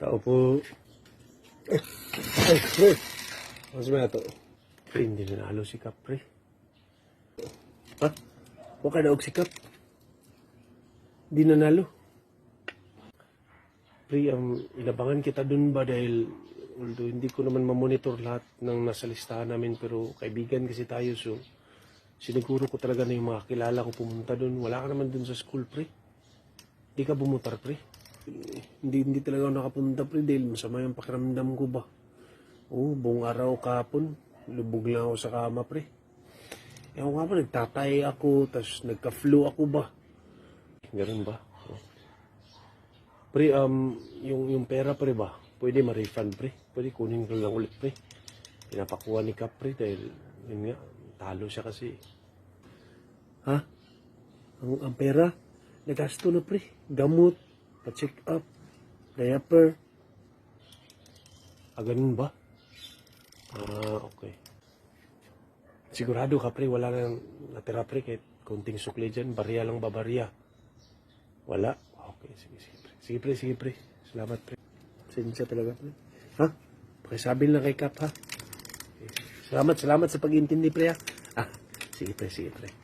Tao po. Ay, pre. Mas may ato. Pre, hindi nanalo si Kap, pre. Ha? Huwag ka naog si Kap. Hindi nanalo. Pre, inabangan kita dun ba dahil although hindi ko naman mamonitor lahat ng nasa listahan namin pero kaibigan kasi tayo so siniguro ko talaga na yung mga kilala ko pumunta dun. Wala ka naman dun sa school, pre. Hindi ka bumutar, pre. Hindi talaga ako nakapunta, pre, dahil masama yung pakiramdam ko ba. Oo, buong araw kahapon, lubog lang ako sa kama, pre. Ewan nga pa, nagtatay ako, tapos nagka-flu ako ba. Ganun ba? Oh. Pre, yung pera, pre ba, pwede ma-refund, pre. Pwede kunin ko lang ulit, pre. Pinapakuha ni Cap, pre, dahil, yun nga, talo siya kasi. Ha? Ang pera, nagasto na, pre. Gamot, pa-check up, diaper. Ganun ba? Okay. Sigurado ka, pre, wala nang natira, pre, kahit konting sukli dyan. Barya lang ba, barya? Wala? Okay, sige, pre. Sige, pre. Salamat, pre. Sinsya talaga, pre. Ha? Pakisabi lang kay Kap, ha? Okay. Salamat sa pag-intindi, pre, ha? Sige, pre.